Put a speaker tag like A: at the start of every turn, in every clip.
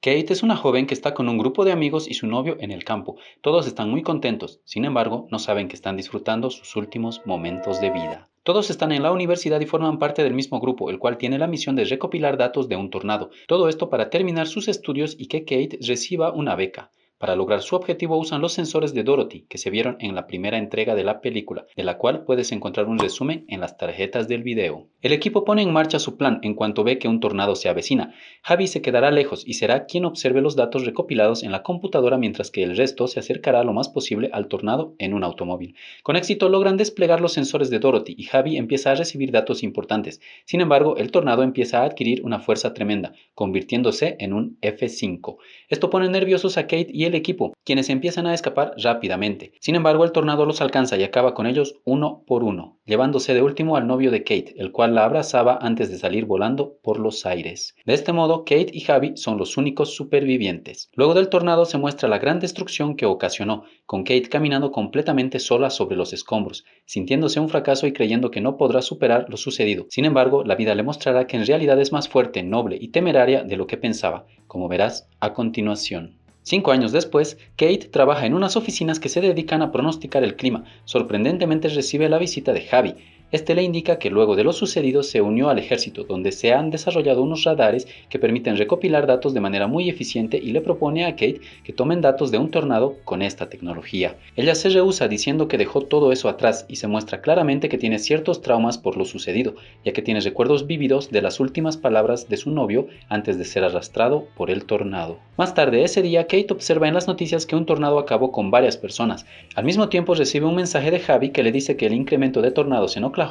A: Kate es una joven que está con un grupo de amigos y su novio en el campo. Todos están muy contentos, sin embargo, no saben que están disfrutando sus últimos momentos de vida. Todos están en la universidad y forman parte del mismo grupo, el cual tiene la misión de recopilar datos de un tornado. Todo esto para terminar sus estudios y que Kate reciba una beca. Para lograr su objetivo usan los sensores de Dorothy, que se vieron en la primera entrega de la película, de la cual puedes encontrar un resumen en las tarjetas del video. El equipo pone en marcha su plan en cuanto ve que un tornado se avecina. Javi se quedará lejos y será quien observe los datos recopilados en la computadora mientras que el resto se acercará lo más posible al tornado en un automóvil. Con éxito logran desplegar los sensores de Dorothy y Javi empieza a recibir datos importantes. Sin embargo, el tornado empieza a adquirir una fuerza tremenda, convirtiéndose en un F5. Esto pone nerviosos a Kate y el equipo, quienes empiezan a escapar rápidamente. Sin embargo, el tornado los alcanza y acaba con ellos uno por uno, llevándose de último al novio de Kate, el cual la abrazaba antes de salir volando por los aires. De este modo, Kate y Javi son los únicos supervivientes. Luego del tornado se muestra la gran destrucción que ocasionó, con Kate caminando completamente sola sobre los escombros, sintiéndose un fracaso y creyendo que no podrá superar lo sucedido. Sin embargo, la vida le mostrará que en realidad es más fuerte, noble y temeraria de lo que pensaba, como verás a continuación. 5 años después, Kate trabaja en unas oficinas que se dedican a pronosticar el clima. Sorprendentemente recibe la visita de Javi. Este le indica que luego de lo sucedido se unió al ejército, donde se han desarrollado unos radares que permiten recopilar datos de manera muy eficiente y le propone a Kate que tomen datos de un tornado con esta tecnología. Ella se rehúsa diciendo que dejó todo eso atrás y se muestra claramente que tiene ciertos traumas por lo sucedido, ya que tiene recuerdos vívidos de las últimas palabras de su novio antes de ser arrastrado por el tornado. Más tarde ese día, Kate observa en las noticias que un tornado acabó con varias personas. Al mismo tiempo recibe un mensaje de Javi que le dice que el incremento de tornados en Oklahoma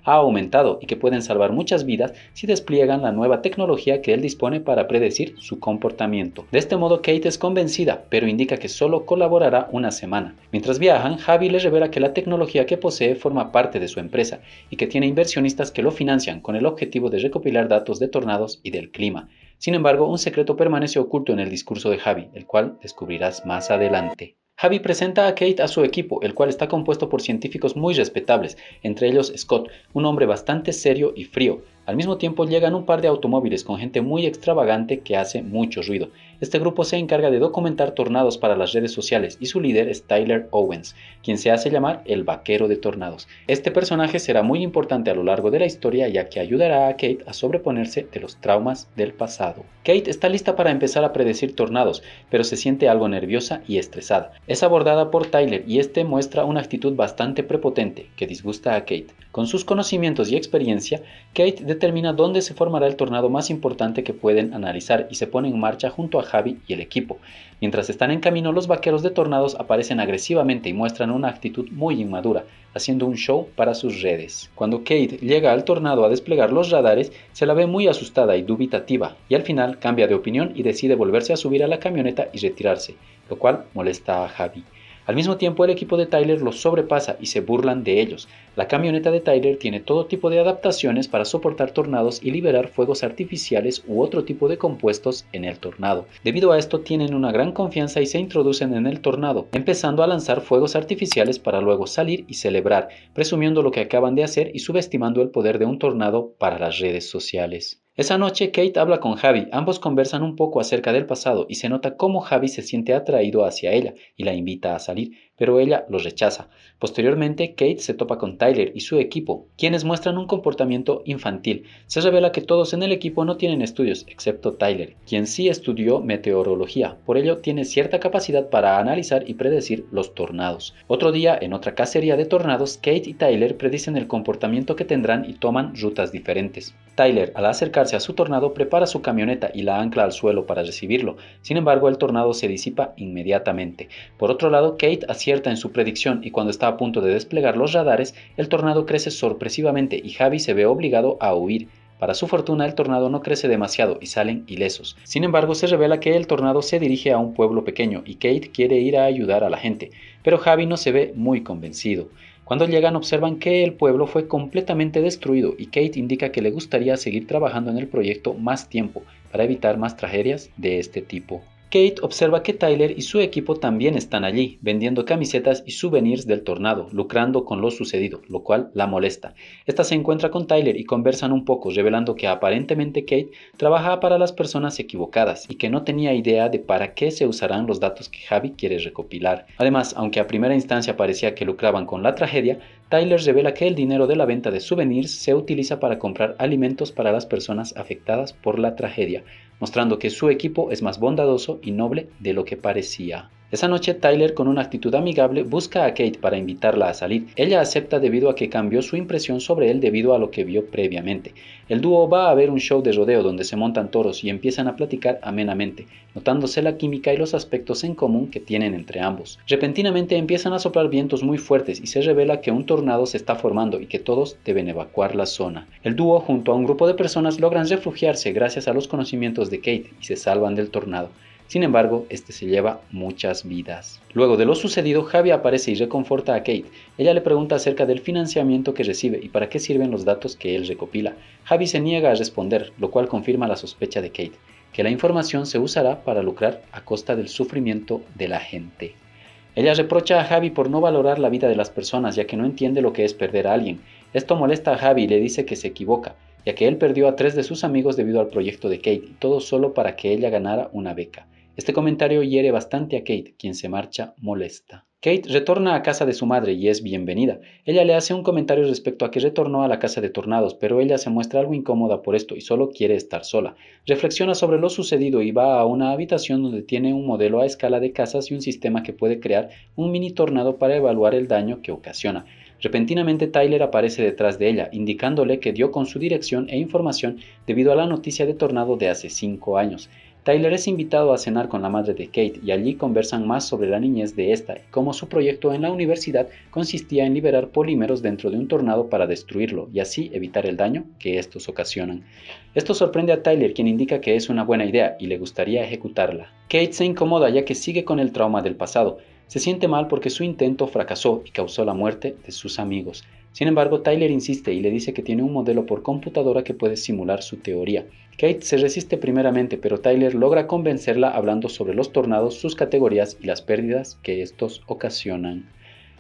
A: ha aumentado y que pueden salvar muchas vidas si despliegan la nueva tecnología que él dispone para predecir su comportamiento. De este modo Kate es convencida, pero indica que solo colaborará una semana. Mientras viajan, Javi le revela que la tecnología que posee forma parte de su empresa y que tiene inversionistas que lo financian con el objetivo de recopilar datos de tornados y del clima. Sin embargo, un secreto permanece oculto en el discurso de Javi, el cual descubrirás más adelante. Javi presenta a Kate a su equipo, el cual está compuesto por científicos muy respetables, entre ellos Scott, un hombre bastante serio y frío. Al mismo tiempo llegan un par de automóviles con gente muy extravagante que hace mucho ruido. Este grupo se encarga de documentar tornados para las redes sociales y su líder es Tyler Owens, quien se hace llamar el vaquero de tornados. Este personaje será muy importante a lo largo de la historia ya que ayudará a Kate a sobreponerse de los traumas del pasado. Kate está lista para empezar a predecir tornados, pero se siente algo nerviosa y estresada. Es abordada por Tyler y este muestra una actitud bastante prepotente que disgusta a Kate. Con sus conocimientos y experiencia, Kate determina dónde se formará el tornado más importante que pueden analizar y se pone en marcha junto a Javi y el equipo. Mientras están en camino, los vaqueros de tornados aparecen agresivamente y muestran una actitud muy inmadura, haciendo un show para sus redes. Cuando Kate llega al tornado a desplegar los radares, se la ve muy asustada y dubitativa, y al final cambia de opinión y decide volverse a subir a la camioneta y retirarse, lo cual molesta a Javi. Al mismo tiempo, el equipo de Tyler los sobrepasa y se burlan de ellos. La camioneta de Tyler tiene todo tipo de adaptaciones para soportar tornados y liberar fuegos artificiales u otro tipo de compuestos en el tornado. Debido a esto, tienen una gran confianza y se introducen en el tornado, empezando a lanzar fuegos artificiales para luego salir y celebrar, presumiendo lo que acaban de hacer y subestimando el poder de un tornado para las redes sociales. Esa noche Kate habla con Javi, ambos conversan un poco acerca del pasado y se nota cómo Javi se siente atraído hacia ella y la invita a salir, pero ella lo rechaza. Posteriormente Kate se topa con Tyler y su equipo, quienes muestran un comportamiento infantil. Se revela que todos en el equipo no tienen estudios, excepto Tyler, quien sí estudió meteorología, por ello tiene cierta capacidad para analizar y predecir los tornados. Otro día, en otra cacería de tornados, Kate y Tyler predicen el comportamiento que tendrán y toman rutas diferentes. Tyler, al acercarse a su tornado, prepara su camioneta y la ancla al suelo para recibirlo. Sin embargo, el tornado se disipa inmediatamente. Por otro lado, Kate acierta en su predicción y cuando está a punto de desplegar los radares, el tornado crece sorpresivamente y Javi se ve obligado a huir. Para su fortuna, el tornado no crece demasiado y salen ilesos. Sin embargo, se revela que el tornado se dirige a un pueblo pequeño y Kate quiere ir a ayudar a la gente, pero Javi no se ve muy convencido. Cuando llegan observan que el pueblo fue completamente destruido y Kate indica que le gustaría seguir trabajando en el proyecto más tiempo para evitar más tragedias de este tipo. Kate observa que Tyler y su equipo también están allí, vendiendo camisetas y souvenirs del tornado, lucrando con lo sucedido, lo cual la molesta. Esta se encuentra con Tyler y conversan un poco, revelando que aparentemente Kate trabaja para las personas equivocadas y que no tenía idea de para qué se usarán los datos que Javi quiere recopilar. Además, aunque a primera instancia parecía que lucraban con la tragedia, Tyler revela que el dinero de la venta de souvenirs se utiliza para comprar alimentos para las personas afectadas por la tragedia, mostrando que su equipo es más bondadoso y noble de lo que parecía. Esa noche Tyler, con una actitud amigable, busca a Kate para invitarla a salir. Ella acepta debido a que cambió su impresión sobre él debido a lo que vio previamente. El dúo va a ver un show de rodeo donde se montan toros y empiezan a platicar amenamente, notándose la química y los aspectos en común que tienen entre ambos. Repentinamente empiezan a soplar vientos muy fuertes y se revela que un tornado se está formando y que todos deben evacuar la zona. El dúo, junto a un grupo de personas, logran refugiarse gracias a los conocimientos de Kate y se salvan del tornado. Sin embargo, este se lleva muchas vidas. Luego de lo sucedido, Javi aparece y reconforta a Kate. Ella le pregunta acerca del financiamiento que recibe y para qué sirven los datos que él recopila. Javi se niega a responder, lo cual confirma la sospecha de Kate, que la información se usará para lucrar a costa del sufrimiento de la gente. Ella reprocha a Javi por no valorar la vida de las personas, ya que no entiende lo que es perder a alguien. Esto molesta a Javi y le dice que se equivoca, ya que él perdió a 3 de sus amigos debido al proyecto de Kate, y todo solo para que ella ganara una beca. Este comentario hiere bastante a Kate, quien se marcha molesta. Kate retorna a casa de su madre y es bienvenida. Ella le hace un comentario respecto a que retornó a la casa de tornados, pero ella se muestra algo incómoda por esto y solo quiere estar sola. Reflexiona sobre lo sucedido y va a una habitación donde tiene un modelo a escala de casas y un sistema que puede crear un mini tornado para evaluar el daño que ocasiona. Repentinamente Tyler aparece detrás de ella, indicándole que dio con su dirección e información debido a la noticia de tornado de hace 5 años. Tyler es invitado a cenar con la madre de Kate y allí conversan más sobre la niñez de esta y cómo su proyecto en la universidad consistía en liberar polímeros dentro de un tornado para destruirlo y así evitar el daño que estos ocasionan. Esto sorprende a Tyler, quien indica que es una buena idea y le gustaría ejecutarla. Kate se incomoda ya que sigue con el trauma del pasado. Se siente mal porque su intento fracasó y causó la muerte de sus amigos. Sin embargo, Tyler insiste y le dice que tiene un modelo por computadora que puede simular su teoría. Kate se resiste primeramente, pero Tyler logra convencerla hablando sobre los tornados, sus categorías y las pérdidas que estos ocasionan.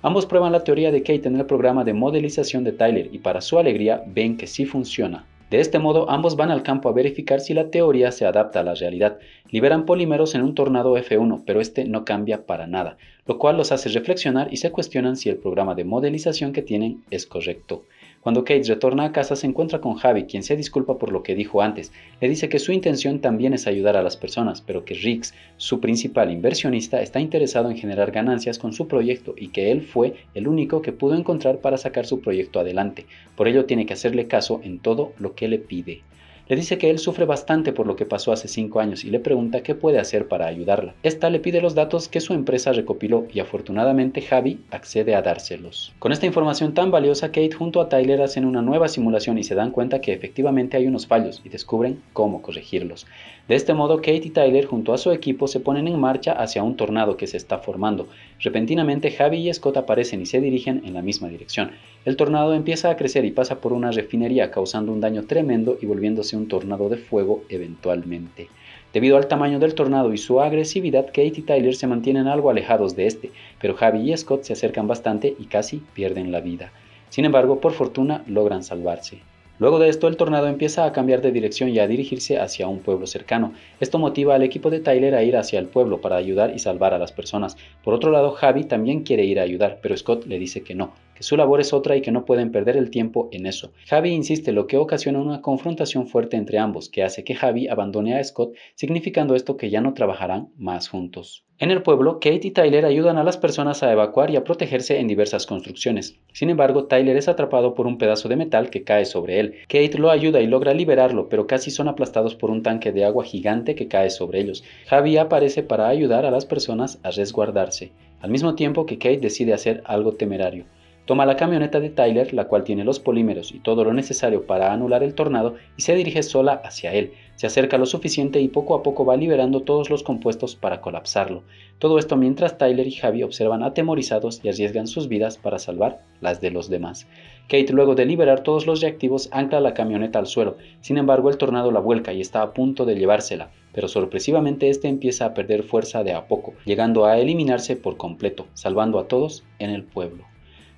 A: Ambos prueban la teoría de Kate en el programa de modelización de Tyler y para su alegría ven que sí funciona. De este modo, ambos van al campo a verificar si la teoría se adapta a la realidad. Liberan polímeros en un tornado F1, pero este no cambia para nada, lo cual los hace reflexionar y se cuestionan si el programa de modelización que tienen es correcto. Cuando Kate retorna a casa se encuentra con Javi, quien se disculpa por lo que dijo antes. Le dice que su intención también es ayudar a las personas, pero que Riggs, su principal inversionista, está interesado en generar ganancias con su proyecto y que él fue el único que pudo encontrar para sacar su proyecto adelante. Por ello tiene que hacerle caso en todo lo que le pide. Le dice que él sufre bastante por lo que pasó hace 5 años y le pregunta qué puede hacer para ayudarla. Esta le pide los datos que su empresa recopiló y afortunadamente Javi accede a dárselos. Con esta información tan valiosa, Kate junto a Tyler hacen una nueva simulación y se dan cuenta que efectivamente hay unos fallos y descubren cómo corregirlos. De este modo, Kate y Tyler junto a su equipo se ponen en marcha hacia un tornado que se está formando. Repentinamente, Javi y Scott aparecen y se dirigen en la misma dirección. El tornado empieza a crecer y pasa por una refinería, causando un daño tremendo y volviéndose un tornado de fuego eventualmente. Debido al tamaño del tornado y su agresividad, Kate y Tyler se mantienen algo alejados de este, pero Javi y Scott se acercan bastante y casi pierden la vida. Sin embargo, por fortuna, logran salvarse. Luego de esto, el tornado empieza a cambiar de dirección y a dirigirse hacia un pueblo cercano. Esto motiva al equipo de Tyler a ir hacia el pueblo para ayudar y salvar a las personas. Por otro lado, Javi también quiere ir a ayudar, pero Scott le dice que no, que su labor es otra y que no pueden perder el tiempo en eso. Javi insiste, lo que ocasiona una confrontación fuerte entre ambos, que hace que Javi abandone a Scott, significando esto que ya no trabajarán más juntos. En el pueblo, Kate y Tyler ayudan a las personas a evacuar y a protegerse en diversas construcciones. Sin embargo, Tyler es atrapado por un pedazo de metal que cae sobre él. Kate lo ayuda y logra liberarlo, pero casi son aplastados por un tanque de agua gigante que cae sobre ellos. Javi aparece para ayudar a las personas a resguardarse, al mismo tiempo que Kate decide hacer algo temerario. Toma la camioneta de Tyler, la cual tiene los polímeros y todo lo necesario para anular el tornado, y se dirige sola hacia él. Se acerca lo suficiente y poco a poco va liberando todos los compuestos para colapsarlo. Todo esto mientras Tyler y Javi observan atemorizados y arriesgan sus vidas para salvar las de los demás. Kate, luego de liberar todos los reactivos, ancla la camioneta al suelo. Sin embargo, el tornado la vuelca y está a punto de llevársela, pero sorpresivamente este empieza a perder fuerza de a poco, llegando a eliminarse por completo, salvando a todos en el pueblo.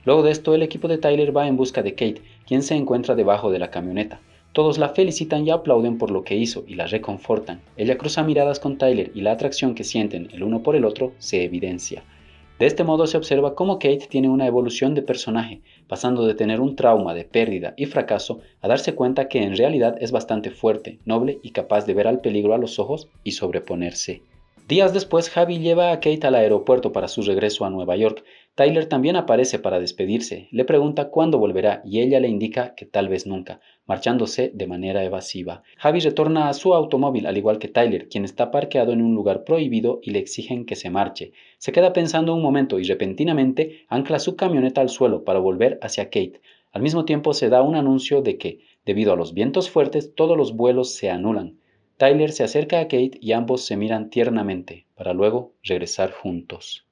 A: Luego de esto, el equipo de Tyler va en busca de Kate, quien se encuentra debajo de la camioneta. Todos la felicitan y aplauden por lo que hizo y la reconfortan. Ella cruza miradas con Tyler y la atracción que sienten el uno por el otro se evidencia. De este modo se observa cómo Kate tiene una evolución de personaje, pasando de tener un trauma de pérdida y fracaso a darse cuenta que en realidad es bastante fuerte, noble y capaz de ver al peligro a los ojos y sobreponerse. Días después, Javi lleva a Kate al aeropuerto para su regreso a Nueva York. Tyler también aparece para despedirse, le pregunta cuándo volverá y ella le indica que tal vez nunca, marchándose de manera evasiva. Javi retorna a su automóvil al igual que Tyler, quien está parqueado en un lugar prohibido y le exigen que se marche. Se queda pensando un momento y repentinamente ancla su camioneta al suelo para volver hacia Kate. Al mismo tiempo se da un anuncio de que, debido a los vientos fuertes, todos los vuelos se anulan. Tyler se acerca a Kate y ambos se miran tiernamente, para luego regresar juntos.